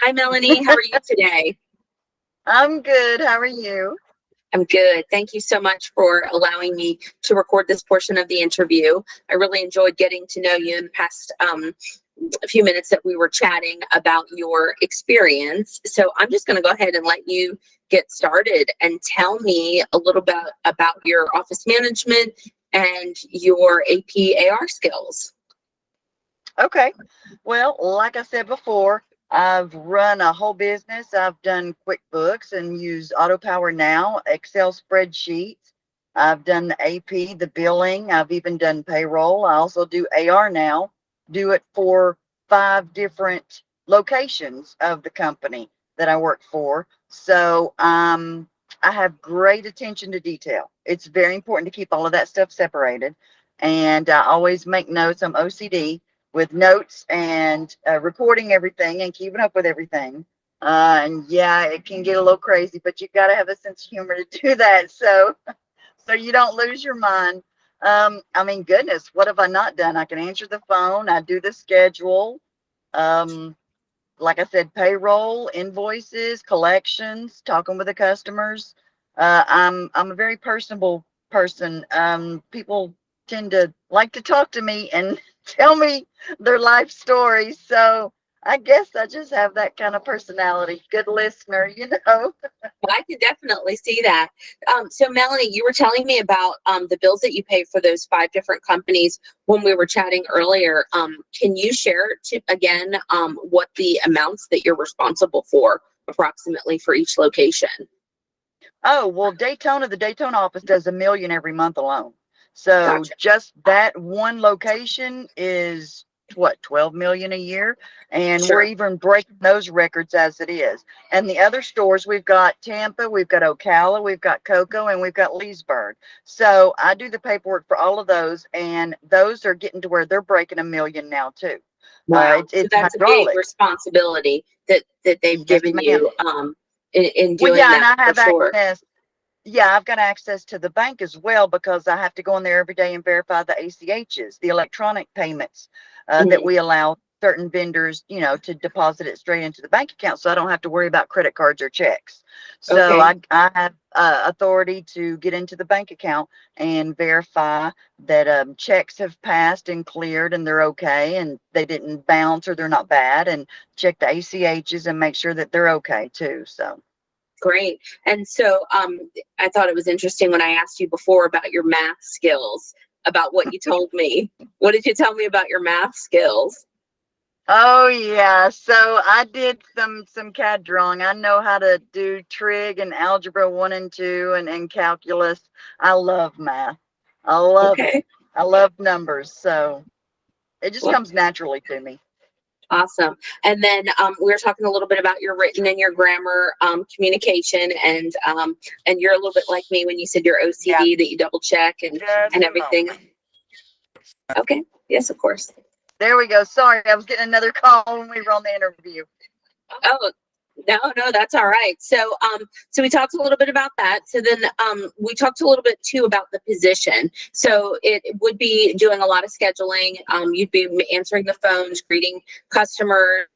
Hi, Melanie. How are you today? I'm good. How are you? I'm good. Thank you so much for allowing me to record this portion of the interview. I really enjoyed getting to know you in the past few minutes that we were chatting about your experience. So I'm just going to go ahead and let you get started and tell me a little bit about your office management and your APAR skills. Okay. Well, like I said before, I've run a whole business. I've done QuickBooks and use AutoPower Now, Excel spreadsheets. I've done the AP, the billing. I've even done payroll. I also do AR now, do it for 5 different locations of the company that I work for. So, I have great attention to detail. It's very important to keep all of that stuff separated. And I always make notes. I'm OCD with notes and recording everything and keeping up with everything. And yeah, it can get a little crazy, but you got to have a sense of humor to do that. So you don't lose your mind. I mean, goodness, what have I not done? I can answer the phone. I do the schedule. Um, like I said, payroll, invoices, collections, talking with the customers. I'm a very personable person. People tend to like to talk to me and tell me their life stories. So I guess I just have that kind of personality. Good listener. I could definitely see that. So Melanie, you were telling me about the bills that you pay for those 5 different companies when we were chatting earlier. Can you share again what the amounts that you're responsible for approximately for each location? Oh, well, the Daytona office does 1 million every month alone. So Gotcha. just that one location is what, 12 million a year. And we're Sure. even breaking those records as it is. And the other stores, we've got Tampa, we've got Ocala, we've got Cocoa, and we've got Leesburg. So I do the paperwork for all of those, and those are getting to where they're breaking 1 million now too. Wow. So It's that's a big hydraulic. responsibility that they've Yes, given ma'am. you in Well, doing yeah, and that I for have sure. access. Yeah, I've got access to the bank as well because I have to go in there every day and verify the ACHs, the electronic payments that Mhm. we allow certain vendors, to deposit it straight into the bank account. So I don't have to worry about credit cards or checks. So Okay. I have authority to get into the bank account and verify that checks have passed and cleared and they're okay and they didn't bounce or they're not bad, and check the ACHs and make sure that they're okay too. So. Great. And so I thought it was interesting when I asked you before about your math skills, about what you told me. What did you tell me about your math skills? Oh yeah, so I did some CAD drawing. I know how to do trig and algebra 1 and 2 and calculus. I love math. I love it. Okay. I love numbers, so it just Well, comes naturally to me. awesome. And then we were talking a little bit about your written and your grammar communication, and you're a little bit like me when you said your Yeah. OCD that you double check and everything. Okay. Yes, of course. There we go. Sorry, I was getting another call when we were on the interview. Oh, no, that's all right. So we talked a little bit about that. So then we talked a little bit too about the position. So it would be doing a lot of scheduling. You'd be answering the phones, greeting customers,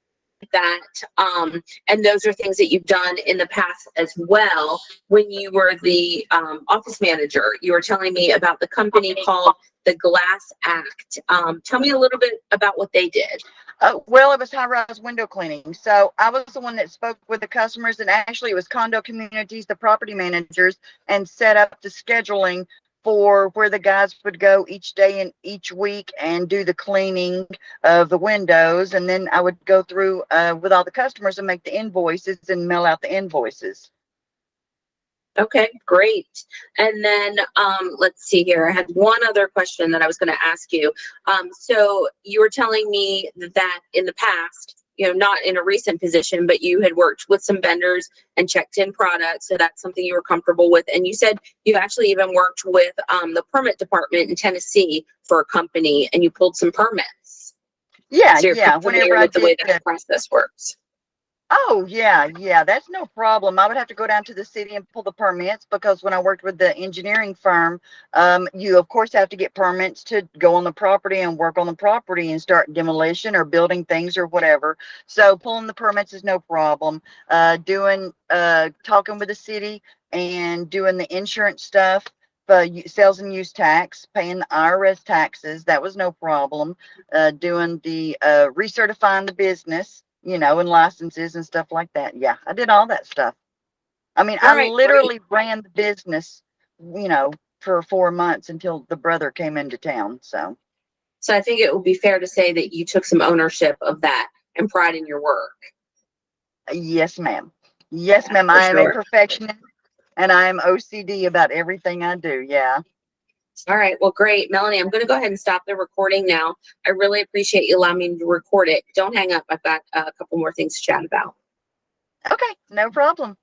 that and those are things that you've done in the past as well. When you were the office manager, you were telling me about the company called the Glass Act. Tell me a little bit about what they did. Well, it was high-rise window cleaning. So I was the one that spoke with the customers, and actually, it was condo communities, the property managers, and set up the scheduling for where the guys would go each day and each week and do the cleaning of the windows. And then I would go through with all the customers and make the invoices and mail out the invoices. Okay, great. And then let's see here. I had one other question that I was going to ask you. So you were telling me that in the past, not in a recent position, but you had worked with some vendors and checked in products. So that's something you were comfortable with. And you said you actually even worked with the permit department in Tennessee for a company and you pulled some permits. Yeah, So you're yeah. pretty Whenever familiar I with the did way that process works. Oh, yeah, yeah, that's no problem. I would have to go down to the city and pull the permits because when I worked with the engineering firm, you of course have to get permits to go on the property and work on the property and start demolition or building things or whatever. So pulling the permits is no problem. Talking with the city and doing the insurance stuff, sales and use tax, paying the IRS taxes, that was no problem. Doing the recertifying the business, and licenses and stuff like that. Yeah, I did all that stuff. I mean, All I right, great. literally ran the business, you know, for 4 months until the brother came into town. So, So I think it would be fair to say that you took some ownership of that and pride in your work. yes, ma'am. Yes, Yeah, ma'am. for I am a sure. perfectionist and I am OCD about everything I do. Yeah. All right. Well, great. Melanie, I'm going to go ahead and stop the recording now. I really appreciate you allowing me to record it. Don't hang up. I've got a couple more things to chat about. Okay. No problem.